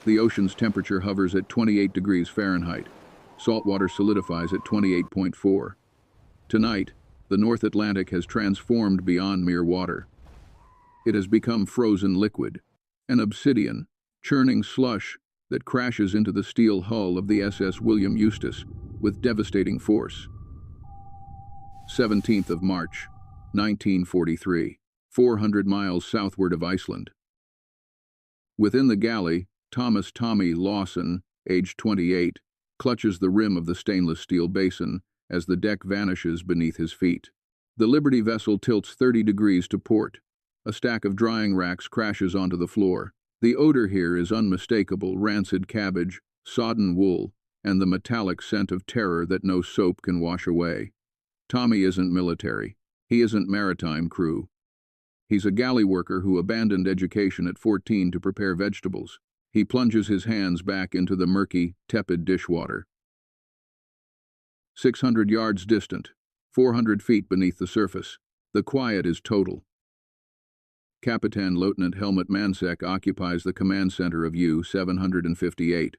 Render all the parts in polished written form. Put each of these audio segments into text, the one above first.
The ocean's temperature hovers at 28 degrees Fahrenheit. Saltwater solidifies at 28.4. Tonight, the North Atlantic has transformed beyond mere water. It has become frozen liquid, an obsidian, churning slush that crashes into the steel hull of the SS William Eustis with devastating force. 17th of March, 1943, 400 miles southward of Iceland. Within the galley, Tommy Lawson, aged 28, clutches the rim of the stainless steel basin as the deck vanishes beneath his feet. The Liberty vessel tilts 30 degrees to port. A stack of drying racks crashes onto the floor. The odor here is unmistakable: rancid cabbage, sodden wool, and the metallic scent of terror that no soap can wash away. Tommy isn't military. He isn't maritime crew. He's a galley worker who abandoned education at 14 to prepare vegetables. He plunges his hands back into the murky, tepid dishwater. 600 yards distant, 400 feet beneath the surface, the quiet is total. Capitan Lieutenant Helmut Mansek occupies the command center of U-758.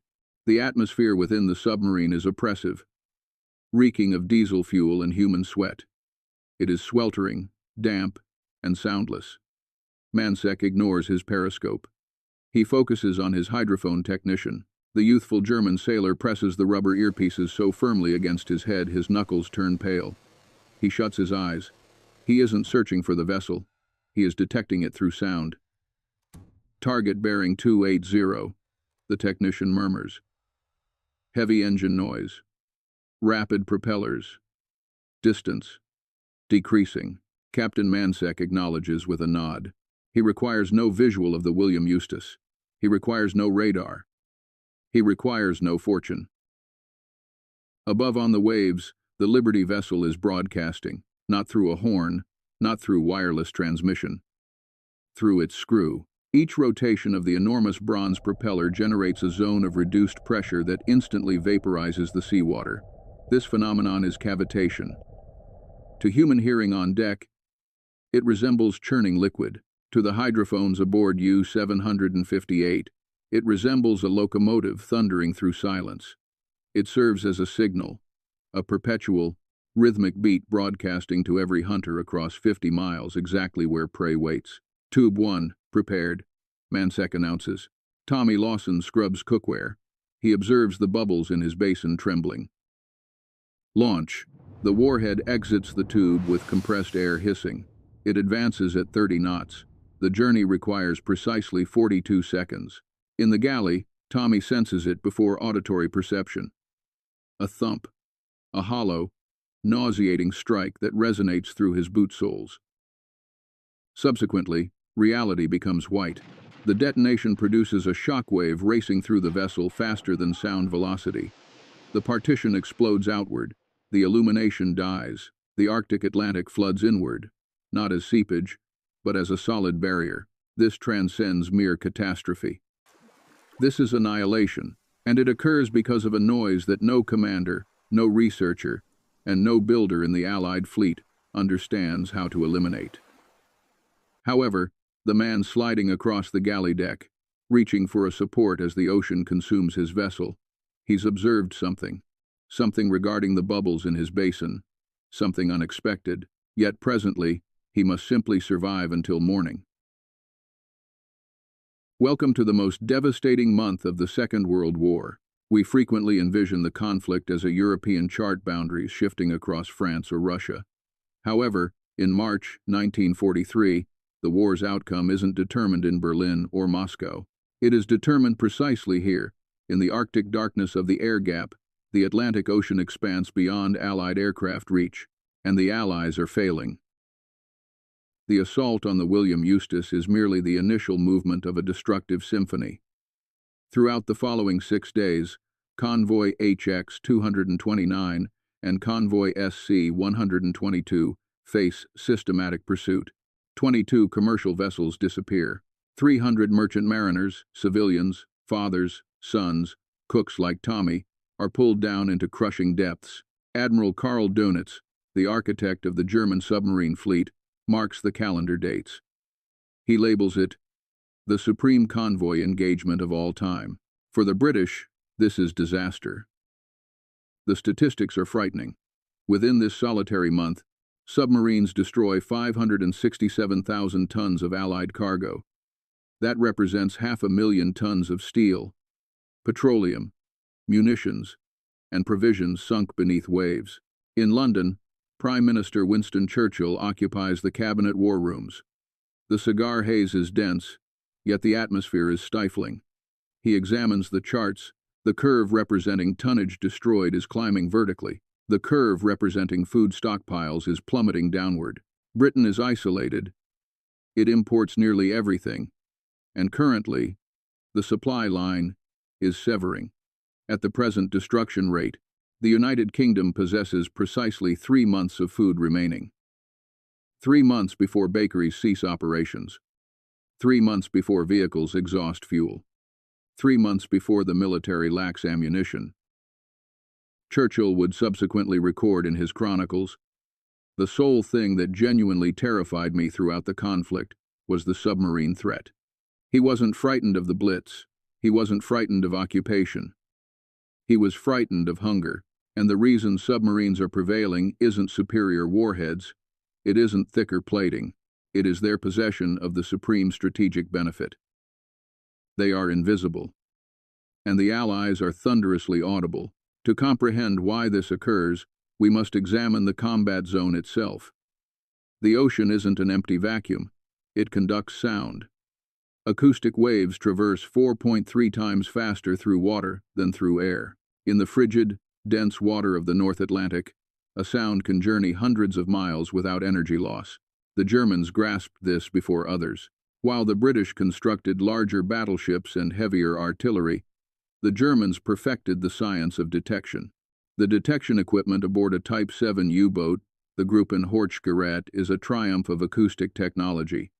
The atmosphere within the submarine is oppressive, reeking of diesel fuel and human sweat. It is sweltering, damp, and soundless. Mansek ignores his periscope. He focuses on his hydrophone technician. The youthful German sailor presses the rubber earpieces so firmly against his head his knuckles turn pale. He shuts his eyes. He isn't searching for the vessel. He is detecting it through sound. Target bearing 280, the technician murmurs. Heavy engine noise. Rapid propellers. Distance. Decreasing. Captain Mansek acknowledges with a nod. He requires no visual of the William Eustis. He requires no radar. He requires no fortune. Above on the waves, the Liberty vessel is broadcasting, not through a horn, not through wireless transmission. Through its screw. Each rotation of the enormous bronze propeller generates a zone of reduced pressure that instantly vaporizes the seawater. This phenomenon is cavitation. To human hearing on deck, it resembles churning liquid. To the hydrophones aboard U-758, it resembles a locomotive thundering through silence. It serves as a signal, a perpetual, rhythmic beat broadcasting to every hunter across 50 miles exactly where prey waits. Tube 1, prepared, Mansek announces. Tommy Lawson scrubs cookware. He observes the bubbles in his basin trembling. Launch. The warhead exits the tube with compressed air hissing. It advances at 30 knots. The journey requires precisely 42 seconds. In the galley, Tommy senses it before auditory perception. A thump. A hollow, nauseating strike that resonates through his boot soles. Subsequently, reality becomes white. The detonation produces a shockwave racing through the vessel faster than sound velocity. The partition explodes outward. The illumination dies. The Arctic Atlantic floods inward, not as seepage, but as a solid barrier. This transcends mere catastrophe. This is annihilation, and it occurs because of a noise that no commander, no researcher, and no builder in the Allied fleet understands how to eliminate. However, the man sliding across the galley deck, reaching for a support as the ocean consumes his vessel, he's observed something. Something regarding the bubbles in his basin. Something unexpected, yet presently, he must simply survive until morning. Welcome to the most devastating month of the Second World War. We frequently envision the conflict as a European chart boundaries shifting across France or Russia. However, in March 1943, the war's outcome isn't determined in Berlin or Moscow. It is determined precisely here, in the Arctic darkness of the air gap. The Atlantic Ocean expanse beyond Allied aircraft reach, and the Allies are failing. The assault on the William Eustis is merely the initial movement of a destructive symphony. Throughout the following 6 days, Convoy HX-229 and Convoy SC-122 face systematic pursuit. 22 commercial vessels disappear. 300 merchant mariners, civilians, fathers, sons, cooks like Tommy, are pulled down into crushing depths. Admiral Karl Dönitz, the architect of the German submarine fleet, marks the calendar dates. He labels it the supreme convoy engagement of all time. For the British, this is disaster. The statistics are frightening. Within this solitary month, submarines destroy 567,000 tons of Allied cargo. That represents 500,000 tons of steel, petroleum, munitions, and provisions sunk beneath waves. In London, Prime Minister Winston Churchill occupies the cabinet war rooms. The cigar haze is dense, yet the atmosphere is stifling. He examines the charts. The curve representing tonnage destroyed is climbing vertically. The curve representing food stockpiles is plummeting downward. Britain is isolated. It imports nearly everything, and currently, the supply line is severing. At the present destruction rate, the United Kingdom possesses precisely 3 months of food remaining. 3 months before bakeries cease operations. 3 months before vehicles exhaust fuel. 3 months before the military lacks ammunition. Churchill would subsequently record in his chronicles, "The sole thing that genuinely terrified me throughout the conflict was the submarine threat." He wasn't frightened of the Blitz. He wasn't frightened of occupation. He was frightened of hunger, and the reason submarines are prevailing isn't superior warheads, it isn't thicker plating, it is their possession of the supreme strategic benefit. They are invisible, and the Allies are thunderously audible. To comprehend why this occurs, we must examine the combat zone itself. The ocean isn't an empty vacuum, it conducts sound. Acoustic waves traverse 4.3 times faster through water than through air. In the frigid, dense water of the North Atlantic, a sound can journey hundreds of miles without energy loss. The Germans grasped this before others. While the British constructed larger battleships and heavier artillery, the Germans perfected the science of detection. The detection equipment aboard a Type 7 U-boat, the Gruppenhochgerät, is a triumph of acoustic technology.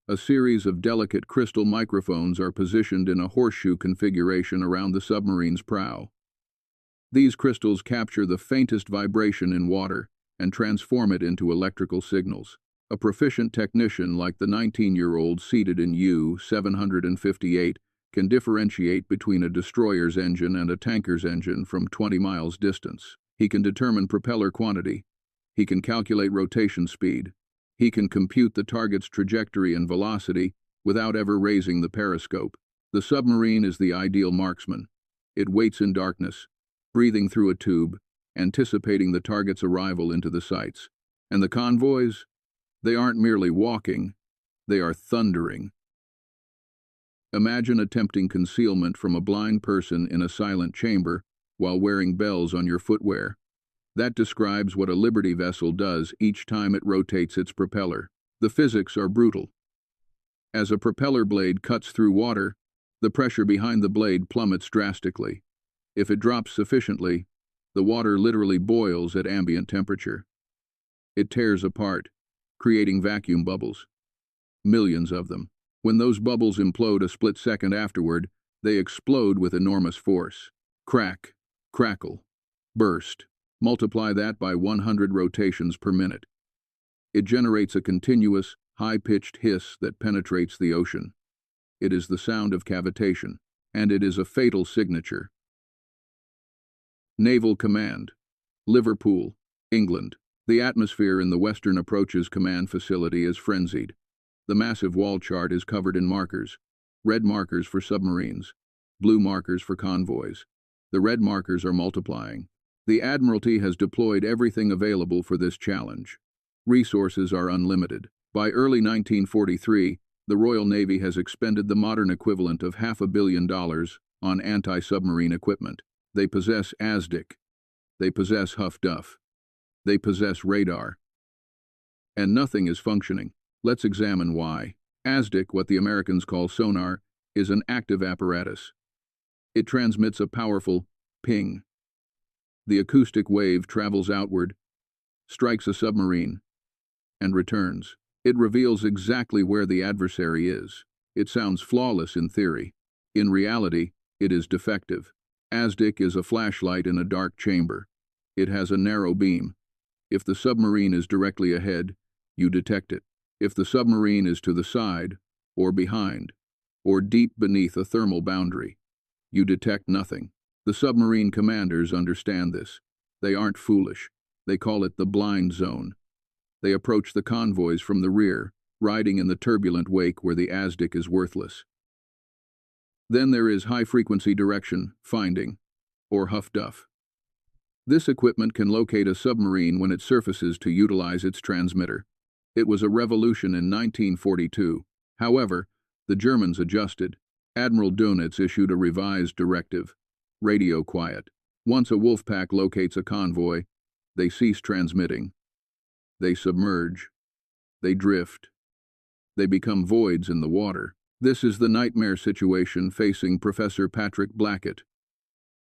A series of delicate crystal microphones are positioned in a horseshoe configuration around the submarine's prow. These crystals capture the faintest vibration in water and transform it into electrical signals. A proficient technician like the 19-year-old seated in U-758 can differentiate between a destroyer's engine and a tanker's engine from 20 miles distance. He can determine propeller quantity. He can calculate rotation speed. He can compute the target's trajectory and velocity without ever raising the periscope. The submarine is the ideal marksman. It waits in darkness, breathing through a tube, anticipating the target's arrival into the sights. And the convoys? They aren't merely walking, they are thundering. Imagine attempting concealment from a blind person in a silent chamber while wearing bells on your footwear. That describes what a Liberty vessel does each time it rotates its propeller. The physics are brutal. As a propeller blade cuts through water, the pressure behind the blade plummets drastically. If it drops sufficiently, the water literally boils at ambient temperature. It tears apart, creating vacuum bubbles. Millions of them. When those bubbles implode a split second afterward, they explode with enormous force. Crack, crackle, burst. Multiply that by 100 rotations per minute. It generates a continuous, high-pitched hiss that penetrates the ocean. It is the sound of cavitation, and it is a fatal signature. Naval Command, Liverpool, England. The atmosphere in the Western Approaches Command Facility is frenzied. The massive wall chart is covered in markers. Red markers for submarines, blue markers for convoys. The red markers are multiplying. The Admiralty has deployed everything available for this challenge. Resources are unlimited. By early 1943, the Royal Navy has expended the modern equivalent of $500 million on anti-submarine equipment. They possess ASDIC. They possess Huff Duff. They possess radar. And nothing is functioning. Let's examine why. ASDIC, what the Americans call sonar, is an active apparatus. It transmits a powerful ping. The acoustic wave travels outward, strikes a submarine, and returns. It reveals exactly where the adversary is. It sounds flawless in theory. In reality, it is defective. ASDIC is a flashlight in a dark chamber. It has a narrow beam. If the submarine is directly ahead, you detect it. If the submarine is to the side, or behind, or deep beneath a thermal boundary, You detect nothing. The submarine commanders understand this. They aren't foolish. They call it the blind zone. They approach the convoys from the rear, riding in the turbulent wake where the ASDIC is worthless. Then there is high-frequency direction, finding, or HUF-DUF. This equipment can locate a submarine when it surfaces to utilize its transmitter. It was a revolution in 1942. However, the Germans adjusted. Admiral Dönitz issued a revised directive. Radio quiet. Once a wolf pack locates a convoy, they cease transmitting. They submerge. They drift. They become voids in the water. This is the nightmare situation facing Professor Patrick Blackett,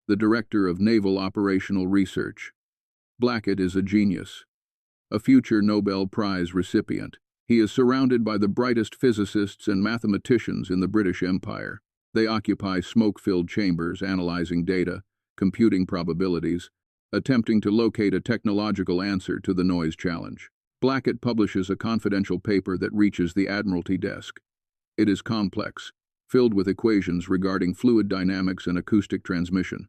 the director of Naval Operational Research. Blackett is a genius, a future Nobel Prize recipient. He is surrounded by the brightest physicists and mathematicians in the British Empire. They occupy smoke-filled chambers analyzing data, computing probabilities, attempting to locate a technological answer to the noise challenge. Blackett publishes a confidential paper that reaches the Admiralty desk. It is complex, filled with equations regarding fluid dynamics and acoustic transmission.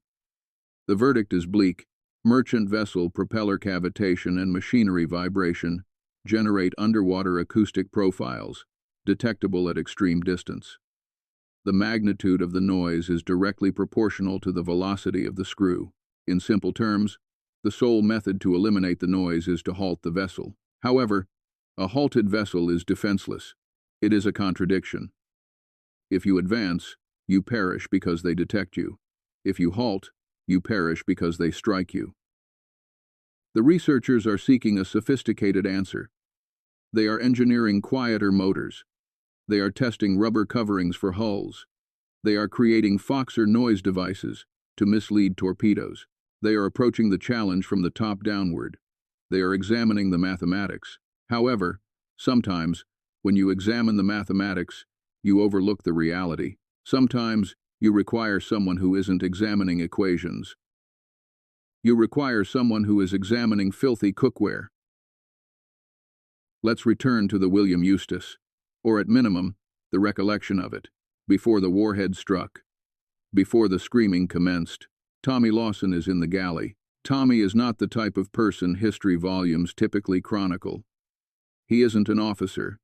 The verdict is bleak. Merchant vessel propeller cavitation and machinery vibration generate underwater acoustic profiles, detectable at extreme distance. The magnitude of the noise is directly proportional to the velocity of the screw. In simple terms, the sole method to eliminate the noise is to halt the vessel. However, a halted vessel is defenseless. It is a contradiction. If you advance, you perish because they detect you. If you halt, you perish because they strike you. The researchers are seeking a sophisticated answer. They are engineering quieter motors. They are testing rubber coverings for hulls. They are creating Foxer noise devices to mislead torpedoes. They are approaching the challenge from the top downward. They are examining the mathematics. However, sometimes, when you examine the mathematics, you overlook the reality. Sometimes, you require someone who isn't examining equations. You require someone who is examining filthy cookware. Let's return to the William Eustace, or at minimum, the recollection of it, before the warhead struck, before the screaming commenced. Tommy Lawson is in the galley. Tommy is not the type of person history volumes typically chronicle. He isn't an officer.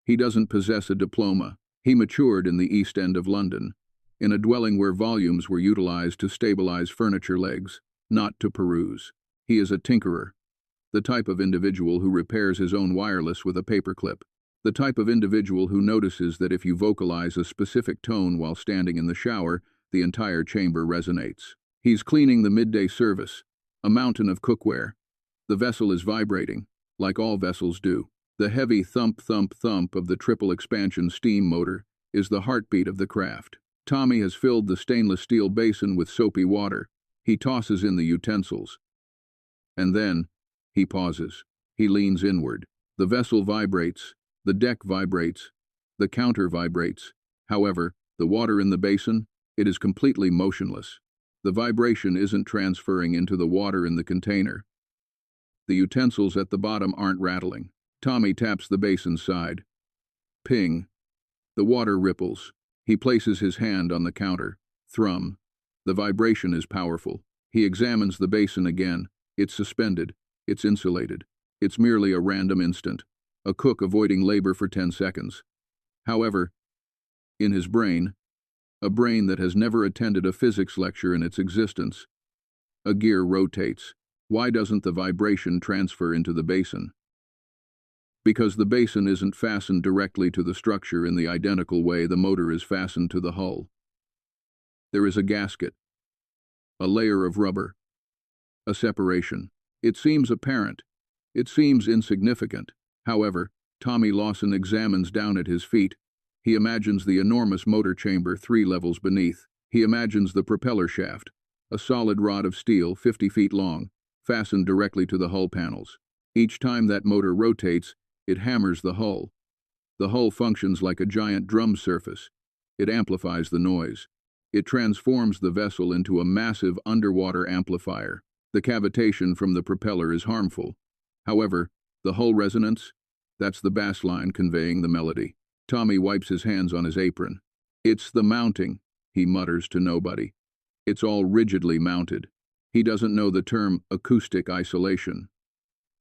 He doesn't possess a diploma. He matured in the East End of London, in a dwelling where volumes were utilized to stabilize furniture legs, not to peruse. He is a tinkerer, the type of individual who repairs his own wireless with a paperclip, the type of individual who notices that if you vocalize a specific tone while standing in the shower, the entire chamber resonates. He's cleaning the midday service, a mountain of cookware. The vessel is vibrating, like all vessels do. The heavy thump-thump-thump of the triple expansion steam motor is the heartbeat of the craft. Tommy has filled the stainless steel basin with soapy water. He tosses in the utensils. And then, he pauses. He leans inward. The vessel vibrates. The deck vibrates. The counter vibrates. However, the water in the basin, it is completely motionless. The vibration isn't transferring into the water in the container. The utensils at the bottom aren't rattling. Tommy taps the basin's side. Ping. The water ripples. He places his hand on the counter. Thrum. The vibration is powerful. He examines the basin again. It's suspended. It's insulated. It's merely a random instant. A cook avoiding labor for 10 seconds. However, in his brain, a brain that has never attended a physics lecture in its existence, a gear rotates. Why doesn't the vibration transfer into the basin? Because the basin isn't fastened directly to the structure in the identical way the motor is fastened to the hull. There is a gasket, a layer of rubber, a separation. It seems apparent. It seems insignificant. However, Tommy Lawson examines down at his feet. He imagines the enormous motor chamber 3 levels beneath. He imagines the propeller shaft, a solid rod of steel 50 feet long, fastened directly to the hull panels. Each time that motor rotates, it hammers the hull. The hull functions like a giant drum surface. It amplifies the noise. It transforms the vessel into a massive underwater amplifier. The cavitation from the propeller is harmful. However, the hull resonance, that's the bass line conveying the melody. Tommy wipes his hands on his apron. It's the mounting. he mutters to nobody. It's all rigidly mounted. He doesn't know the term acoustic isolation.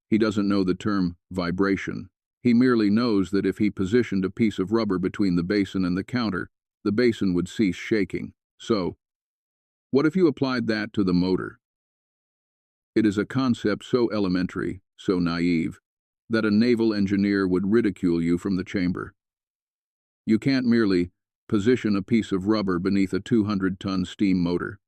He doesn't know the term vibration. He merely knows that if he positioned a piece of rubber between the basin and the counter, the basin would cease shaking. So, what if you applied that to the motor? It is a concept so elementary, so naive, that a naval engineer would ridicule you from the chamber. You can't merely position a piece of rubber beneath a 200-ton steam motor.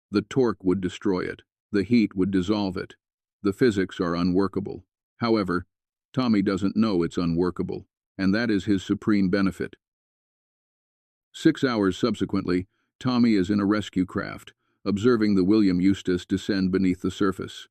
The torque would destroy it. The heat would dissolve it. The physics are unworkable. However, Tommy doesn't know it's unworkable, and that is his supreme benefit. 6 hours subsequently, Tommy is in a rescue craft, observing the William Eustace descend beneath the surface.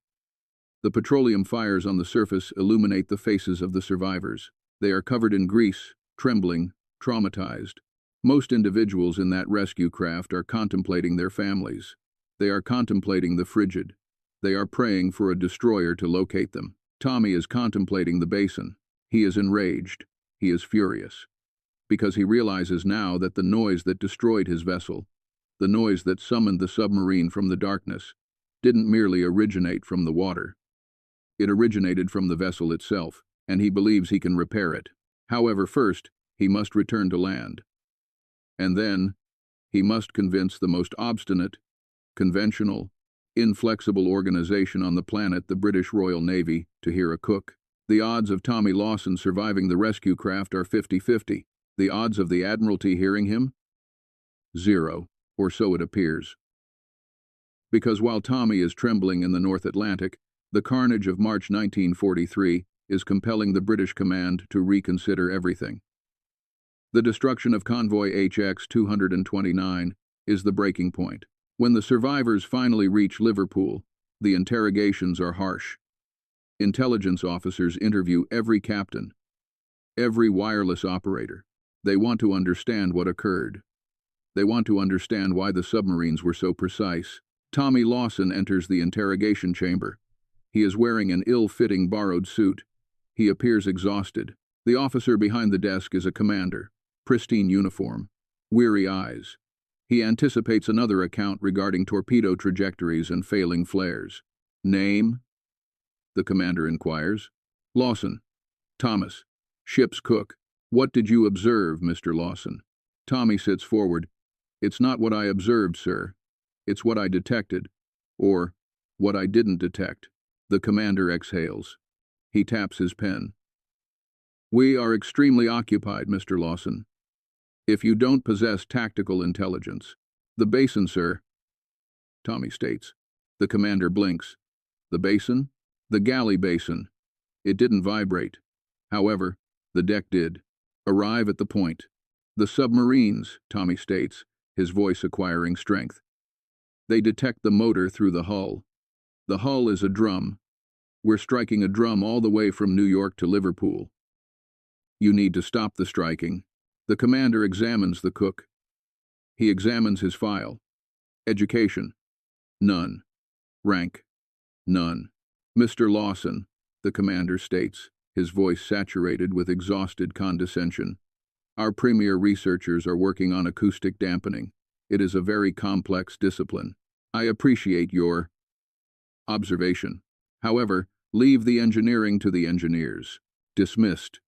The petroleum fires on the surface illuminate the faces of the survivors. They are covered in grease, trembling, traumatized. Most individuals in that rescue craft are contemplating their families. They are contemplating the frigid. They are praying for a destroyer to locate them. Tommy is contemplating the basin. He is enraged. He is furious. Because he realizes now that the noise that destroyed his vessel, the noise that summoned the submarine from the darkness, didn't merely originate from the water. It originated from the vessel itself, and he believes he can repair it. However, first, he must return to land. And then, he must convince the most obstinate, conventional, inflexible organization on the planet, the British Royal Navy, to hear a cook. The odds of Tommy Lawson surviving the rescue craft are 50-50. The odds of the Admiralty hearing him? 0, or so it appears. Because while Tommy is trembling in the North Atlantic, the carnage of March 1943 is compelling the British command to reconsider everything. The destruction of convoy HX-229 is the breaking point. When the survivors finally reach Liverpool, the interrogations are harsh. Intelligence officers interview every captain, every wireless operator. They want to understand what occurred. They want to understand why the submarines were so precise. Tommy Lawson enters the interrogation chamber. He is wearing an ill-fitting borrowed suit. He appears exhausted. The officer behind the desk is a commander, pristine uniform, weary eyes. He anticipates another account regarding torpedo trajectories and failing flares. Name? The commander inquires. Lawson. Thomas. Ship's cook. What did you observe, Mr. Lawson? Tommy sits forward. It's not what I observed, sir. It's what I detected. Or, what I didn't detect. The commander exhales. He taps his pen. We are extremely occupied, Mr. Lawson. If you don't possess tactical intelligence. The basin, sir. Tommy states. The commander blinks. The basin? The galley basin. It didn't vibrate. However, the deck did. Arrive at the point. The submarines, Tommy states, his voice acquiring strength. They detect the motor through the hull. The hull is a drum. We're striking a drum all the way from New York to Liverpool. You need to stop the striking. The commander examines the cook. He examines his file. Education? None. Rank? None. Mr. Lawson, the commander states, his voice saturated with exhausted condescension. Our premier researchers are working on acoustic dampening. It is a very complex discipline. I appreciate your observation. However, leave the engineering to the engineers. Dismissed.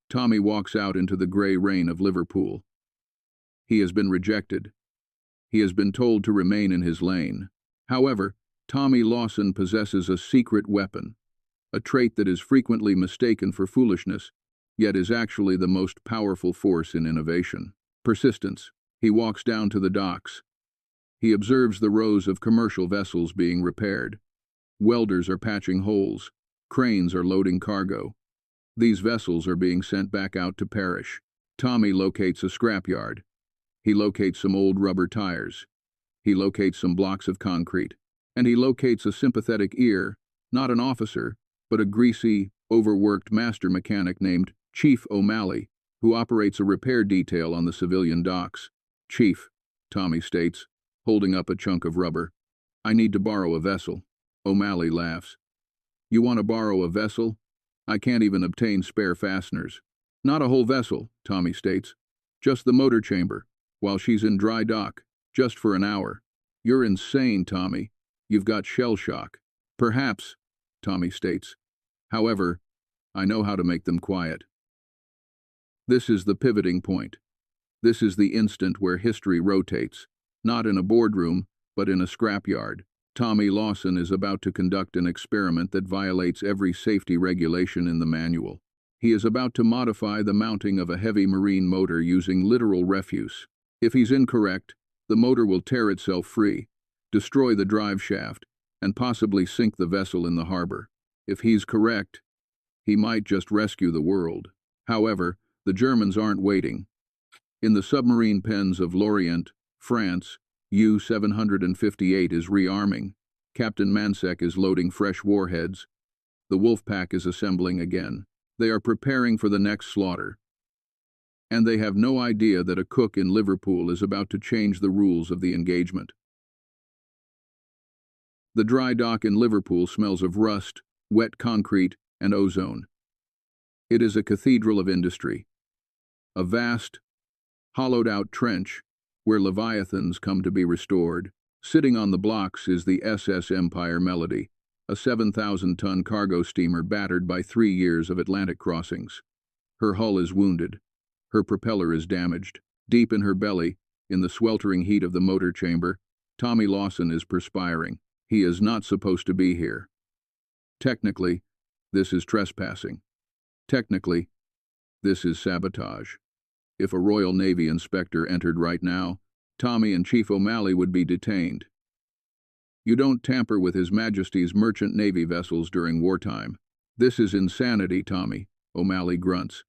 Tommy walks out into the gray rain of Liverpool. He has been rejected. He has been told to remain in his lane. However, Tommy Lawson possesses a secret weapon, a trait that is frequently mistaken for foolishness, yet is actually the most powerful force in innovation. Persistence. He walks down to the docks. He observes the rows of commercial vessels being repaired. Welders are patching holes. Cranes are loading cargo. These vessels are being sent back out to perish. Tommy locates a scrapyard. He locates some old rubber tires. He locates some blocks of concrete. And he locates a sympathetic ear, not an officer, but a greasy, overworked master mechanic named Chief O'Malley, who operates a repair detail on the civilian docks. Chief, Tommy states, holding up a chunk of rubber. I need to borrow a vessel. O'Malley laughs. You want to borrow a vessel? I can't even obtain spare fasteners. Not a whole vessel, Tommy states. Just the motor chamber. while she's in dry dock, just for an hour. You're insane, Tommy. You've got shell shock. Perhaps, Tommy states. However, I know how to make them quiet. This is the pivoting point. This is the instant where history rotates, not in a boardroom, but in a scrapyard. Tommy Lawson is about to conduct an experiment that violates every safety regulation in the manual. He is about to modify the mounting of a heavy marine motor using literal refuse. If he's incorrect, the motor will tear itself free, destroy the drive shaft, and possibly sink the vessel in the harbor. If he's correct, he might just rescue the world. However, the Germans aren't waiting. In the submarine pens of Lorient, France, U-758 is rearming. Captain Mansek is loading fresh warheads. The wolf pack is assembling again. They are preparing for the next slaughter. And they have no idea that a cook in Liverpool is about to change the rules of the engagement. The dry dock in Liverpool smells of rust, wet concrete, and ozone. It is a cathedral of industry. A vast, hollowed-out trench where leviathans come to be restored. Sitting on the blocks is the SS Empire Melody, a 7,000-ton cargo steamer battered by 3 years of Atlantic crossings. Her hull is wounded. Her propeller is damaged. Deep in her belly, in the sweltering heat of the motor chamber, Tommy Lawson is perspiring. He is not supposed to be here. Technically, this is trespassing. Technically, this is sabotage. If a Royal Navy inspector entered right now, Tommy and Chief O'Malley would be detained. You don't tamper with His Majesty's merchant navy vessels during wartime. This is insanity, Tommy, O'Malley grunts.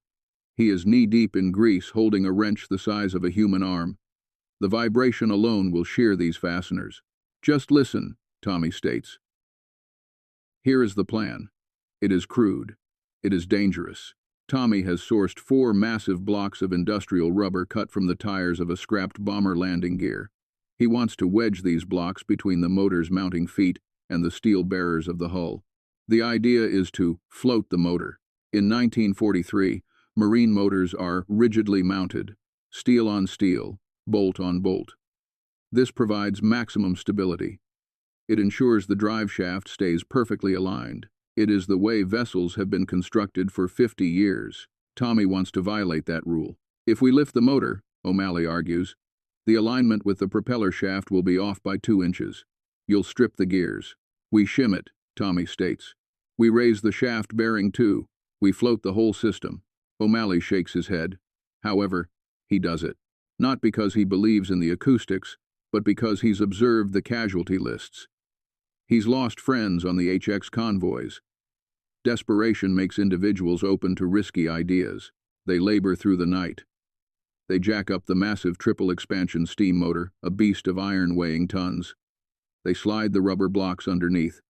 He is knee-deep in grease holding a wrench the size of a human arm. The vibration alone will shear these fasteners. Just listen, Tommy states. Here is the plan. It is crude. It is dangerous. Tommy has sourced 4 massive blocks of industrial rubber cut from the tires of a scrapped bomber landing gear. He wants to wedge these blocks between the motor's mounting feet and the steel bearers of the hull. The idea is to float the motor. In 1943, marine motors are rigidly mounted, steel on steel, bolt on bolt. This provides maximum stability. It ensures the drive shaft stays perfectly aligned. It is the way vessels have been constructed for 50 years. Tommy wants to violate that rule. If we lift the motor, O'Malley argues, the alignment with the propeller shaft will be off by 2 inches. You'll strip the gears. We shim it, Tommy states. We raise the shaft bearing too. We float the whole system. O'Malley shakes his head. However, he does it. Not because he believes in the acoustics, but because he's observed the casualty lists. He's lost friends on the HX convoys. Desperation makes individuals open to risky ideas. They labor through the night. They jack up the massive triple-expansion steam motor, a beast of iron weighing tons. They slide the rubber blocks underneath.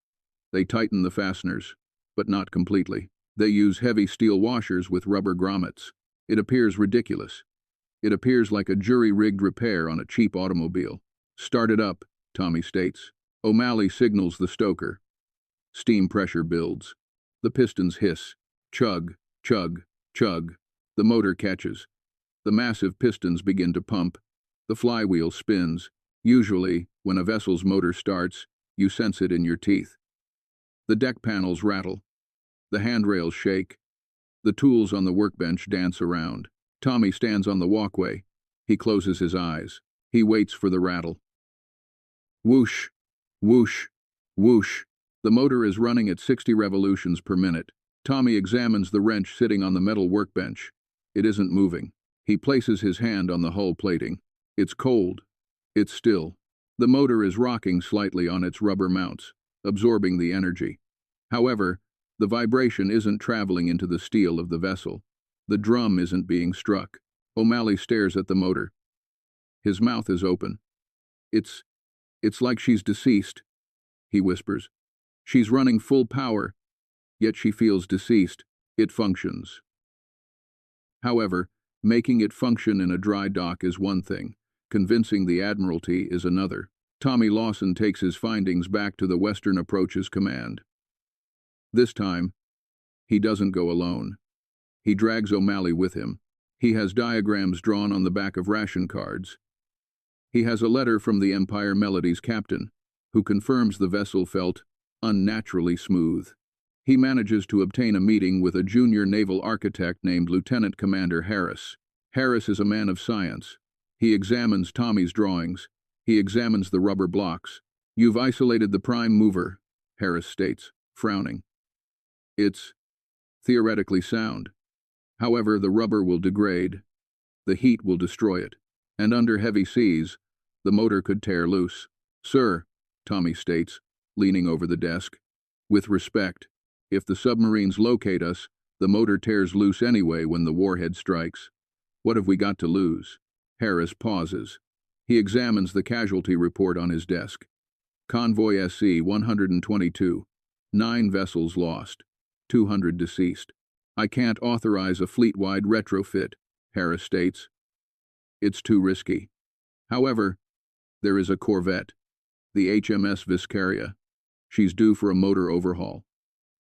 They tighten the fasteners, but not completely. They use heavy steel washers with rubber grommets. It appears ridiculous. It appears like a jury-rigged repair on a cheap automobile. Start it up, Tommy states. O'Malley signals the stoker. Steam pressure builds. The pistons hiss. Chug, chug, chug. The motor catches. The massive pistons begin to pump. The flywheel spins. Usually, when a vessel's motor starts, you sense it in your teeth. The deck panels rattle. The handrails shake. The tools on the workbench dance around. Tommy stands on the walkway. He closes his eyes. He waits for the rattle. Whoosh, whoosh, whoosh. The motor is running at 60 revolutions per minute. Tommy examines the wrench sitting on the metal workbench. It isn't moving. He places his hand on the hull plating. It's cold. It's still. The motor is rocking slightly on its rubber mounts, absorbing the energy. However, the vibration isn't traveling into the steel of the vessel. The drum isn't being struck. O'Malley stares at the motor. His mouth is open. It's like she's deceased, he whispers. She's running full power, yet she feels deceased. It functions. However, making it function in a dry dock is one thing. Convincing the Admiralty is another. Tommy Lawson takes his findings back to the Western Approaches Command. This time, he doesn't go alone. He drags O'Malley with him. He has diagrams drawn on the back of ration cards. He has a letter from the Empire Melody's captain, who confirms the vessel felt unnaturally smooth. He manages to obtain a meeting with a junior naval architect named Lieutenant Commander Harris. Harris is a man of science. He examines Tommy's drawings. He examines the rubber blocks. "You've isolated the prime mover," Harris states, frowning. "It's theoretically sound. However, the rubber will degrade. The heat will destroy it. And under heavy seas, the motor could tear loose." "Sir," Tommy states, leaning over the desk, "with respect, if the submarines locate us, the motor tears loose anyway when the warhead strikes. What have we got to lose?" Harris pauses. He examines the casualty report on his desk. Convoy SC 122. 9 vessels lost. 200 deceased. "I can't authorize a fleet-wide retrofit," Harris states. "It's too risky. However, there is a corvette, the HMS Viscaria. She's due for a motor overhaul.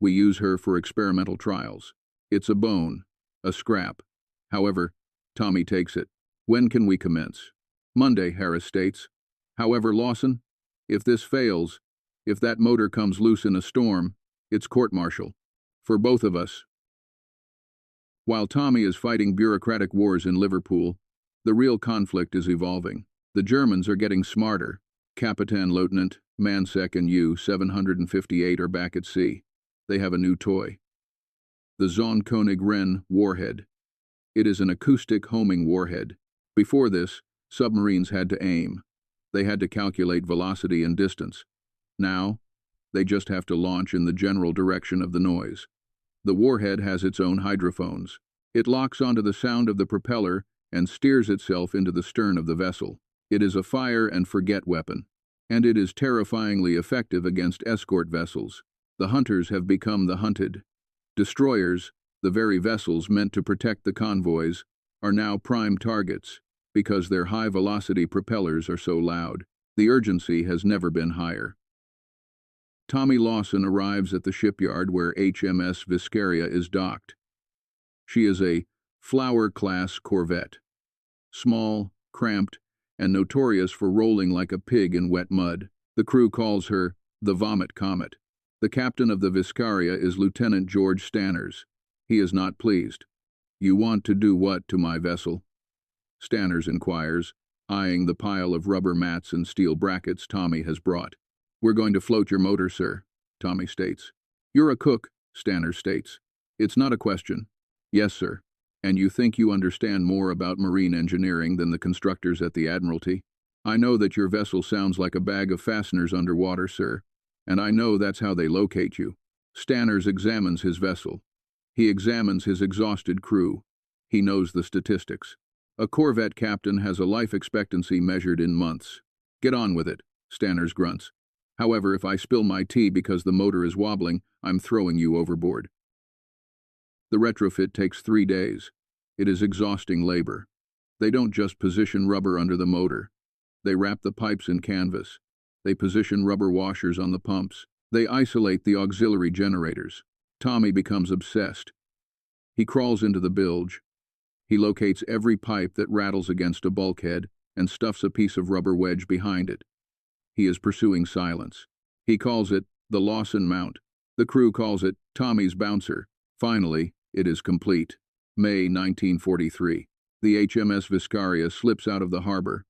We use her for experimental trials. It's a bone, a scrap. However, Tommy takes it. When can we commence?" "Monday," Harris states. "However, Lawson, if this fails, if that motor comes loose in a storm, it's court-martial. For both of us." While Tommy is fighting bureaucratic wars in Liverpool, the real conflict is evolving. The Germans are getting smarter. Capitan Lieutenant, Mansek and U-758 are back at sea. They have a new toy. The Zonkönig Wren warhead. It is an acoustic homing warhead. Before this, submarines had to aim. They had to calculate velocity and distance. Now, they just have to launch in the general direction of the noise. The warhead has its own hydrophones. It locks onto the sound of the propeller and steers itself into the stern of the vessel. It is a fire-and-forget weapon, and it is terrifyingly effective against escort vessels. The hunters have become the hunted. Destroyers, the very vessels meant to protect the convoys, are now prime targets because their high-velocity propellers are so loud. The urgency has never been higher. Tommy Lawson arrives at the shipyard where HMS Viscaria is docked. She is a Flower-class corvette. Small, cramped, and notorious for rolling like a pig in wet mud. The crew calls her the Vomit Comet. The captain of the Viscaria is Lieutenant George Stanners. He is not pleased. "You want to do what to my vessel?" Stanners inquires, eyeing the pile of rubber mats and steel brackets Tommy has brought. "We're going to float your motor, sir," Tommy states. "You're a cook," Stanners states. "It's not a question." "Yes, sir. And you think you understand more about marine engineering than the constructors at the Admiralty? I know that your vessel sounds like a bag of fasteners underwater, sir, and I know that's how they locate you." Stanners examines his vessel. He examines his exhausted crew. He knows the statistics. A corvette captain has a life expectancy measured in months. "Get on with it," Stanners grunts. "However, if I spill my tea because the motor is wobbling, I'm throwing you overboard." The retrofit takes 3 days. It is exhausting labor. They don't just position rubber under the motor. They wrap the pipes in canvas. They position rubber washers on the pumps. They isolate the auxiliary generators. Tommy becomes obsessed. He crawls into the bilge. He locates every pipe that rattles against a bulkhead and stuffs a piece of rubber wedge behind it. He is pursuing silence. He calls it the Lawson Mount. The crew calls it Tommy's Bouncer. Finally, it is complete. May 1943. The HMS Viscaria slips out of the harbor.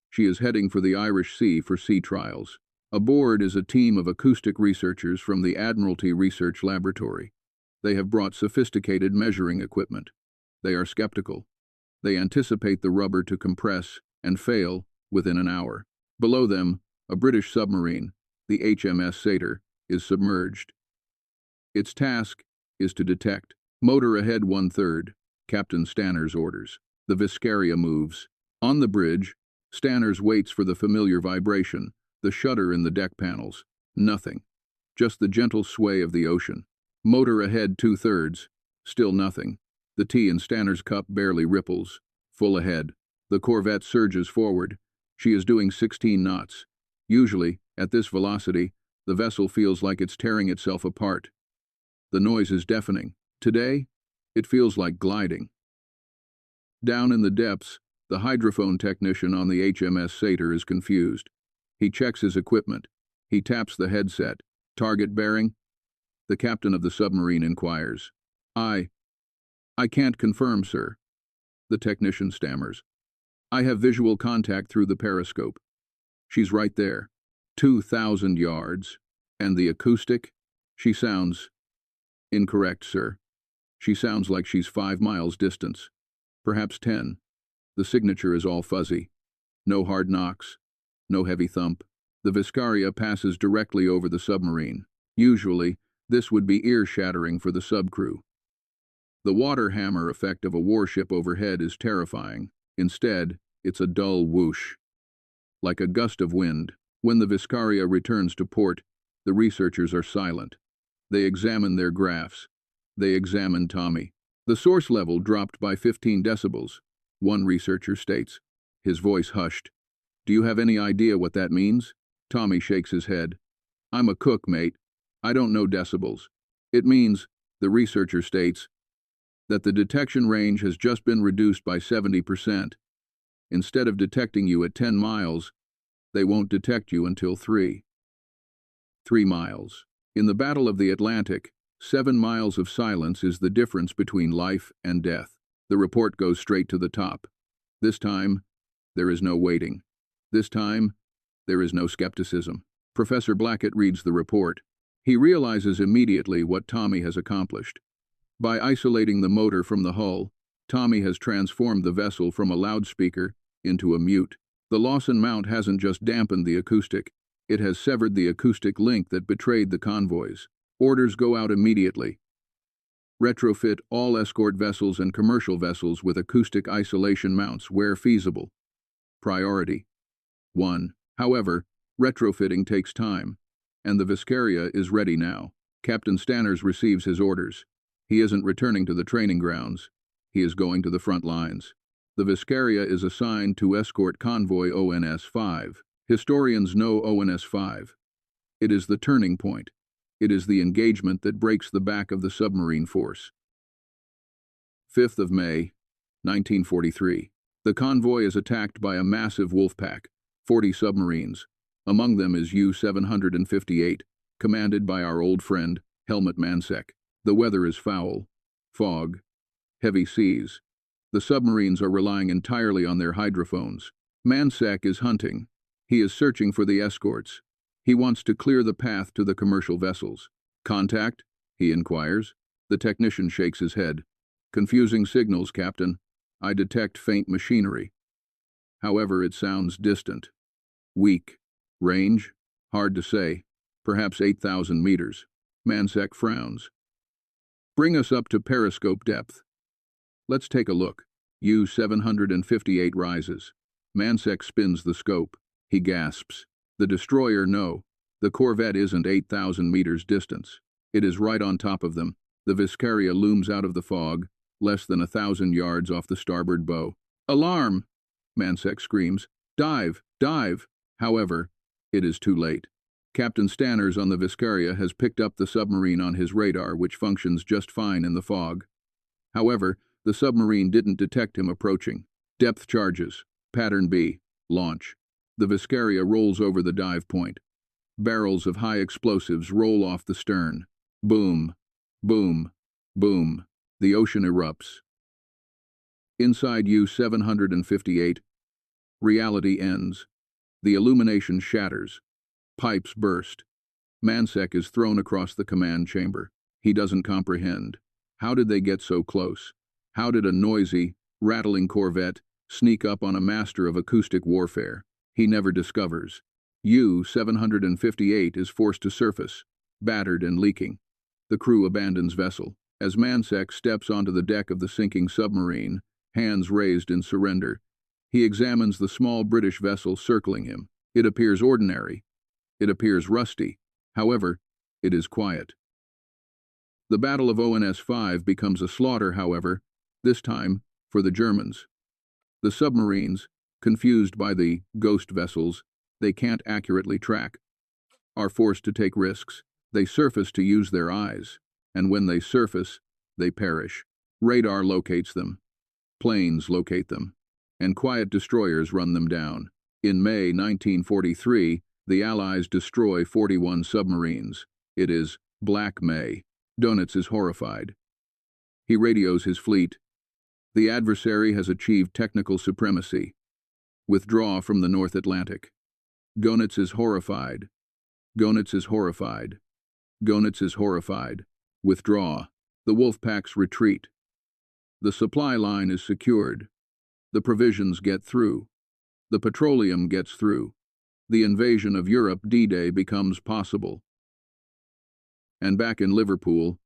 She is heading for the Irish Sea for sea trials. Aboard is a team of acoustic researchers from the Admiralty Research Laboratory. They have brought sophisticated measuring equipment. They are skeptical. They anticipate the rubber to compress and fail within an hour. Below them, a British submarine, the HMS Satyr, is submerged. Its task is to detect. "Motor ahead 1/3, Captain Stanners orders. The Viscaria moves. On the bridge, Stanners waits for the familiar vibration, the shudder in the deck panels. Nothing. Just the gentle sway of the ocean. Motor ahead 2/3. Still nothing. The tea in Stanners' cup barely ripples. Full ahead. The corvette surges forward. She is doing 16 knots. Usually, at this velocity, the vessel feels like it's tearing itself apart. The noise is deafening. Today, it feels like gliding. Down in the depths, The hydrophone technician on the HMS Satyr is confused. He checks his equipment. He taps the headset. Target bearing? The captain of the submarine inquires. I can't confirm, sir. The technician stammers. I have visual contact through the periscope. She's right there. 2,000 yards. And the acoustic? She sounds... Incorrect, sir. She sounds like she's 5 miles distance. Perhaps 10. The signature is all fuzzy. No hard knocks. No heavy thump. The Viscaria passes directly over the submarine. Usually, this would be ear-shattering for the subcrew. The water hammer effect of a warship overhead is terrifying. Instead, it's a dull whoosh. Like a gust of wind, when the Viscaria returns to port, the researchers are silent. They examine their graphs. They examine Tommy. The source level dropped by 15 decibels, one researcher states. His voice hushed. Do you have any idea what that means? Tommy shakes his head. I'm a cook, mate. I don't know decibels. It means, the researcher states, that the detection range has just been reduced by 70%. Instead of detecting you at 10 miles, they won't detect you until 3 miles. In the Battle of the Atlantic, 7 miles of silence is the difference between life and death. The report goes straight to the top. This time, there is no waiting. This time, there is no skepticism. Professor Blackett reads the report. He realizes immediately what Tommy has accomplished. By isolating the motor from the hull, Tommy has transformed the vessel from a loudspeaker into a mute. The Lawson mount hasn't just dampened the acoustic, it has severed the acoustic link that betrayed the convoys. Orders go out immediately. Retrofit all escort vessels and commercial vessels with acoustic isolation mounts where feasible. Priority 1. However, retrofitting takes time, and the Viscaria is ready now. Captain Stanners receives his orders. He isn't returning to the training grounds. He is going to the front lines. The Viscaria is assigned to escort convoy ONS-5. Historians know ONS-5. It is the turning point. It is the engagement that breaks the back of the submarine force. 5th of May, 1943. The convoy is attacked by a massive wolf pack, 40 submarines. Among them is U-758, commanded by our old friend, Helmut Mansek. The weather is foul. Fog. Heavy seas. The submarines are relying entirely on their hydrophones. Mansek is hunting. He is searching for the escorts. He wants to clear the path to the commercial vessels. Contact? He inquires. The technician shakes his head. Confusing signals, Captain. I detect faint machinery. However, it sounds distant. Weak. Range? Hard to say. Perhaps 8,000 meters. Mansek frowns. Bring us up to periscope depth. Let's take a look. U-758 rises. Mansek spins the scope. He gasps. The destroyer, no. The corvette isn't 8,000 meters distance. It is right on top of them. The Viscaria looms out of the fog, less than 1,000 yards off the starboard bow. Alarm! Mansek screams. Dive! Dive! However, it is too late. Captain Stanners on the Viscaria has picked up the submarine on his radar, which functions just fine in the fog. However, the submarine didn't detect him approaching. Depth charges. Pattern B. Launch. The Viscaria rolls over the dive point. Barrels of high explosives roll off the stern. Boom. Boom. Boom. The ocean erupts. Inside U-758, reality ends. The illumination shatters. Pipes burst. Mansek is thrown across the command chamber. He doesn't comprehend. How did they get so close? How did a noisy, rattling corvette sneak up on a master of acoustic warfare? He never discovers. U-758 is forced to surface, battered and leaking. The crew abandons vessel. As Mansek steps onto the deck of the sinking submarine, hands raised in surrender, he examines the small British vessel circling him. It appears ordinary. It appears rusty. However, it is quiet. The Battle of ONS-5 becomes a slaughter, however, this time for the Germans. The submarines, confused by the ghost vessels they can't accurately track, are forced to take risks. They surface to use their eyes, and when they surface, they perish. Radar locates them. Planes locate them. and quiet destroyers run them down. In May 1943, the Allies destroy 41 submarines. It is Black May. Dönitz is horrified. He radios his fleet. The adversary has achieved technical supremacy. Withdraw from the North Atlantic. Dönitz is horrified. Dönitz is horrified. Dönitz is horrified. Withdraw. The Wolfpacks retreat. The supply line is secured. The provisions get through. The petroleum gets through. The invasion of Europe D-Day becomes possible. And back in Liverpool,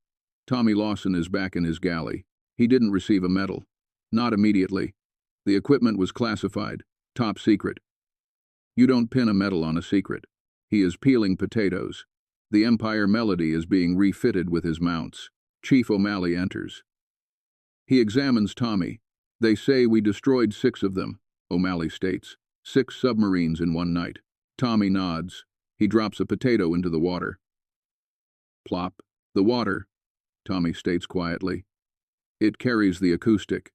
Tommy Lawson is back in his galley. He didn't receive a medal. Not immediately. The equipment was classified. Top secret. You don't pin a medal on a secret. He is peeling potatoes. The Empire Melody is being refitted with his mounts. Chief O'Malley enters. He examines Tommy. They say we destroyed 6 of them, O'Malley states. 6 submarines in one night. Tommy nods. He drops a potato into the water. Plop. The water, Tommy states quietly. It carries the acoustic.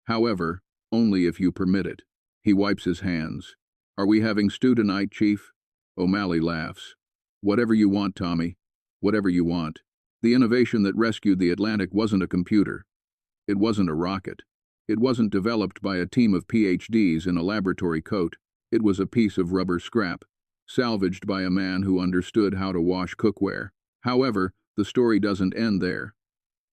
However, only if you permit it. He wipes his hands. Are we having stew tonight, Chief? O'Malley laughs. Whatever you want, Tommy. Whatever you want. The innovation that rescued the Atlantic wasn't a computer. It wasn't a rocket. It wasn't developed by a team of PhDs in a laboratory coat. It was a piece of rubber scrap, salvaged by a man who understood how to wash cookware. However, the story doesn't end there.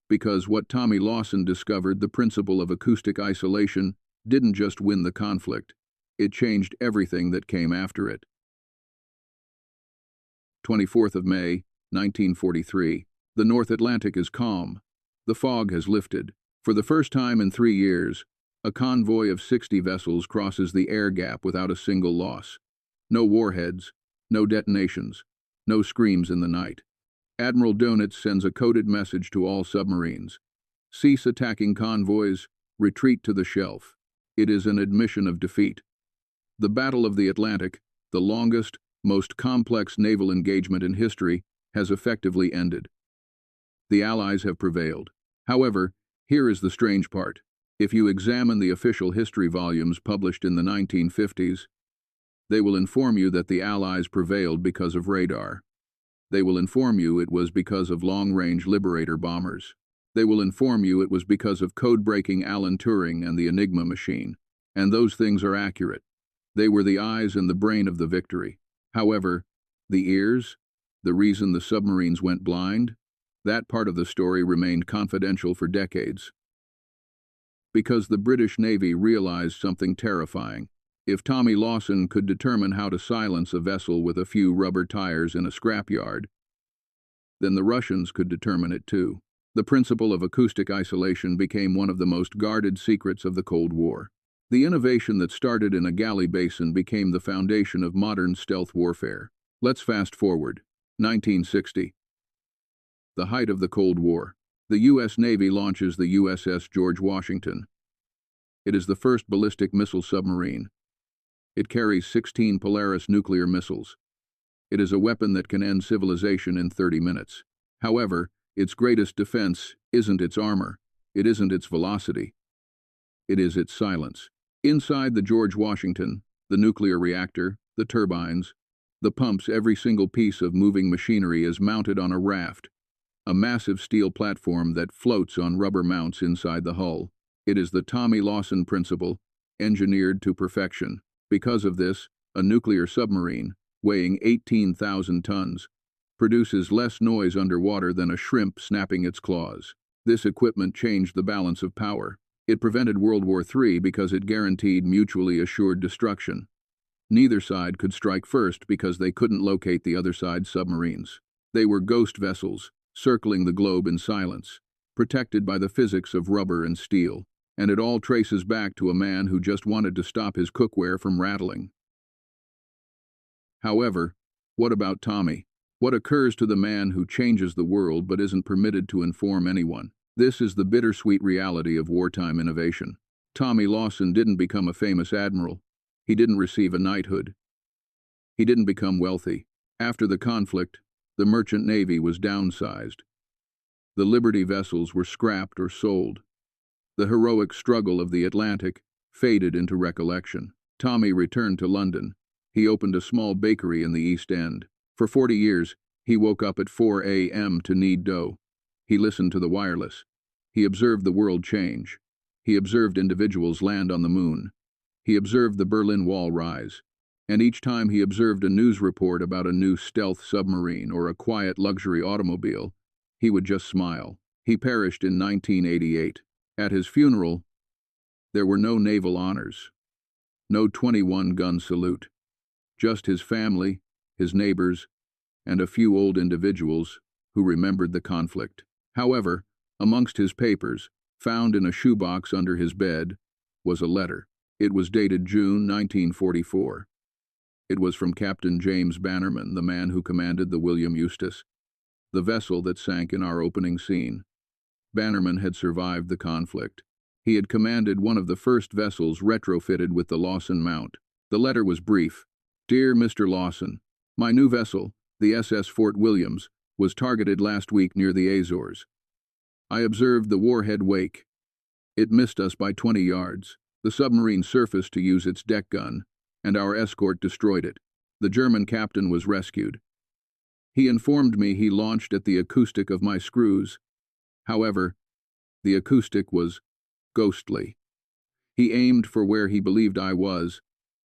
Because what Tommy Lawson discovered, the principle of acoustic isolation, didn't just win the conflict. It changed everything that came after it. 24th of May, 1943. The North Atlantic is calm. The fog has lifted. For the first time in 3 years, a convoy of 60 vessels crosses the air gap without a single loss. No warheads, no detonations, no screams in the night. Admiral Dönitz sends a coded message to all submarines. Cease attacking convoys, retreat to the shelf. It is an admission of defeat. The Battle of the Atlantic, the longest, most complex naval engagement in history, has effectively ended. The Allies have prevailed. However, here is the strange part. If you examine the official history volumes published in the 1950s, they will inform you that the Allies prevailed because of radar. They will inform you it was because of long-range Liberator bombers. They will inform you it was because of code-breaking Alan Turing and the Enigma machine. And those things are accurate. They were the eyes and the brain of the victory. However, the ears, the reason the submarines went blind, that part of the story remained confidential for decades. Because the British Navy realized something terrifying. If Tommy Lawson could determine how to silence a vessel with a few rubber tires in a scrapyard, then the Russians could determine it too. The principle of acoustic isolation became one of the most guarded secrets of the Cold War. The innovation that started in a Galley basin became the foundation of modern stealth warfare. Let's fast forward. 1960. The height of the Cold War. The U.S. Navy launches the USS George Washington. It is the first ballistic missile submarine. It carries 16 Polaris nuclear missiles. It is a weapon that can end civilization in 30 minutes. However, its greatest defense isn't its armor. It isn't its velocity. It is its silence. Inside the George Washington, the nuclear reactor, the turbines, the pumps, every single piece of moving machinery is mounted on a raft, a massive steel platform that floats on rubber mounts inside the hull. It is the Tommy Lawson principle, engineered to perfection. Because of this, a nuclear submarine, weighing 18,000 tons, produces less noise underwater than a shrimp snapping its claws. This equipment changed the balance of power. It prevented World War III because it guaranteed mutually assured destruction. Neither side could strike first because they couldn't locate the other side's submarines. They were ghost vessels, circling the globe in silence, protected by the physics of rubber and steel. And it all traces back to a man who just wanted to stop his cookware from rattling. However, what about Tommy? What occurs to the man who changes the world but isn't permitted to inform anyone? This is the bittersweet reality of wartime innovation. Tommy Lawson didn't become a famous admiral. He didn't receive a knighthood. He didn't become wealthy. After the conflict, the merchant navy was downsized. The Liberty vessels were scrapped or sold. The heroic struggle of the Atlantic faded into recollection. Tommy returned to London. He opened a small bakery in the East End. For 40 years, he woke up at 4 a.m. to knead dough. He listened to the wireless. He observed the world change. He observed individuals land on the moon. He observed the Berlin Wall rise. And each time he observed a news report about a new stealth submarine or a quiet luxury automobile, he would just smile. He perished in 1988. At his funeral, there were no naval honors, no 21-gun salute, just his family, his neighbors, and a few old individuals who remembered the conflict. However, amongst his papers, found in a shoebox under his bed, was a letter. It was dated June 1944. It was from Captain James Bannerman, the man who commanded the William Eustace, the vessel that sank in our opening scene. Bannerman had survived the conflict. He had commanded one of the first vessels retrofitted with the Lawson mount. The letter was brief. Dear Mr. Lawson, my new vessel, the SS Fort Williams, was targeted last week near the Azores. I observed the warhead wake. It missed us by 20 yards. The submarine surfaced to use its deck gun, and our escort destroyed it. The German captain was rescued. He informed me he launched at the acoustic of my screws. However, the acoustic was ghostly. He aimed for where he believed I was,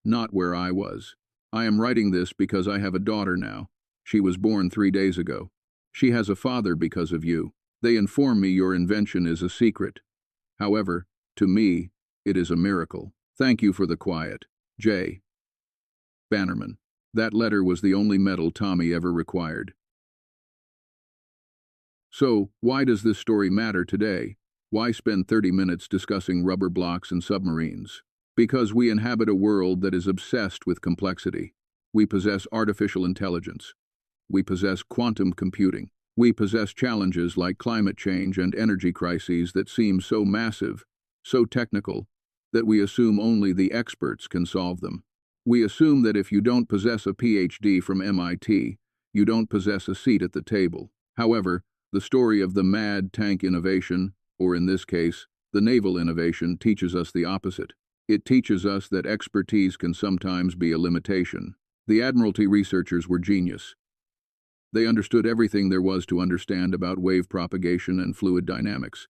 not where I was. I am writing this because I have a daughter now. She was born 3 days ago. She has a father because of you. They inform me your invention is a secret. However, to me, it is a miracle. Thank you for the quiet. J. Bannerman. That letter was the only medal Tommy ever required. So, why does this story matter today? Why spend 30 minutes discussing rubber blocks and submarines? Because we inhabit a world that is obsessed with complexity. We possess artificial intelligence. We possess quantum computing. We possess challenges like climate change and energy crises that seem so massive, so technical, that we assume only the experts can solve them. We assume that if you don't possess a PhD from MIT, you don't possess a seat at the table. However, the story of the mad tank innovation, or in this case, the naval innovation, teaches us the opposite. It teaches us that expertise can sometimes be a limitation. The Admiralty researchers were genius. They understood everything there was to understand about wave propagation and fluid dynamics.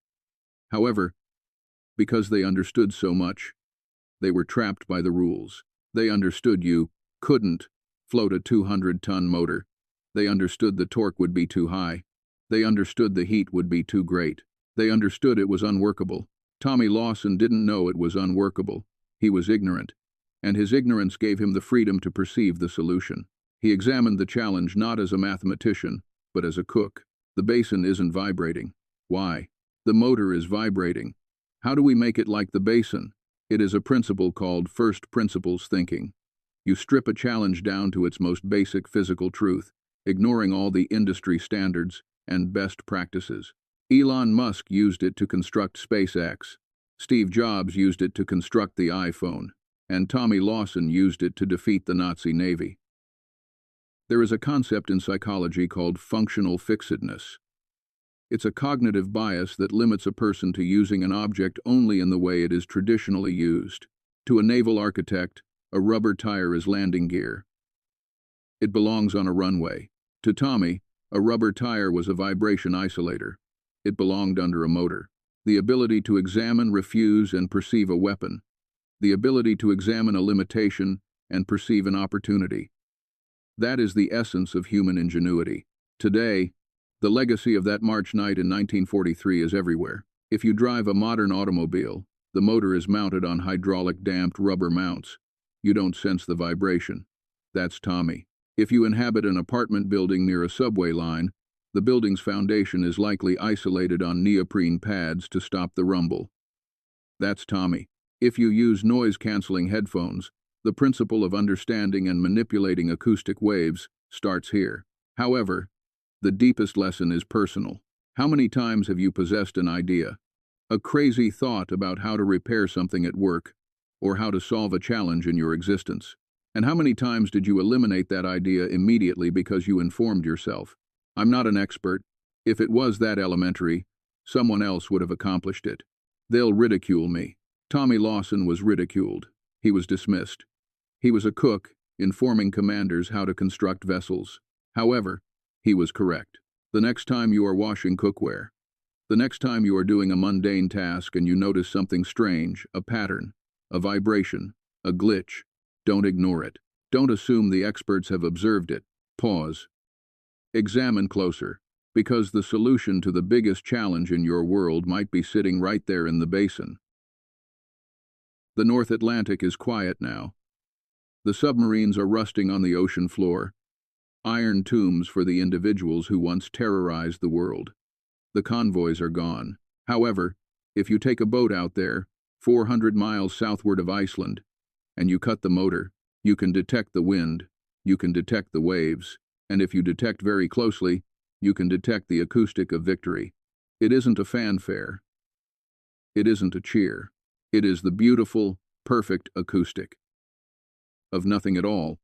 However, because they understood so much, they were trapped by the rules. They understood you couldn't float a 200-ton motor. They understood the torque would be too high. They understood the heat would be too great. They understood it was unworkable. Tommy Lawson didn't know it was unworkable. He was ignorant, and his ignorance gave him the freedom to perceive the solution. He examined the challenge not as a mathematician, but as a cook. The basin isn't vibrating. Why? The motor is vibrating. How do we make it like the basin? It is a principle called first principles thinking. You strip a challenge down to its most basic physical truth, ignoring all the industry standards and best practices. Elon Musk used it to construct SpaceX. Steve Jobs used it to construct the iPhone. And Tommy Lawson used it to defeat the Nazi Navy. There is a concept in psychology called functional fixedness. It's a cognitive bias that limits a person to using an object only in the way it is traditionally used. To a naval architect, a rubber tire is landing gear. It belongs on a runway. To Tommy, a rubber tire was a vibration isolator. It belonged under a motor. The ability to examine, refuse, and perceive a weapon. The ability to examine a limitation and perceive an opportunity. That is the essence of human ingenuity. Today, the legacy of that March night in 1943 is everywhere. If you drive a modern automobile, the motor is mounted on hydraulic damped rubber mounts. You don't sense the vibration. That's Tommy. If you inhabit an apartment building near a subway line, the building's foundation is likely isolated on neoprene pads to stop the rumble. That's Tommy. If you use noise-canceling headphones, the principle of understanding and manipulating acoustic waves starts here. However, the deepest lesson is personal. How many times have you possessed an idea, a crazy thought about how to repair something at work, or how to solve a challenge in your existence? And how many times did you eliminate that idea immediately because you informed yourself? I'm not an expert. If it was that elementary, someone else would have accomplished it. They'll ridicule me. Tommy Lawson was ridiculed. He was dismissed. He was a cook, informing commanders how to construct vessels. However, he was correct. The next time you are washing cookware, the next time you are doing a mundane task and you notice something strange, a pattern, a vibration, a glitch, don't ignore it. Don't assume the experts have observed it. Pause. Examine closer, because the solution to the biggest challenge in your world might be sitting right there in the basin. The North Atlantic is quiet now. The submarines are rusting on the ocean floor, iron tombs for the individuals who once terrorized the world. The convoys are gone. However, if you take a boat out there, 400 miles southward of Iceland, and you cut the motor, you can detect the wind, you can detect the waves, and if you detect very closely, you can detect the acoustic of victory. It isn't a fanfare. It isn't a cheer. It is the beautiful, perfect acoustic of nothing at all.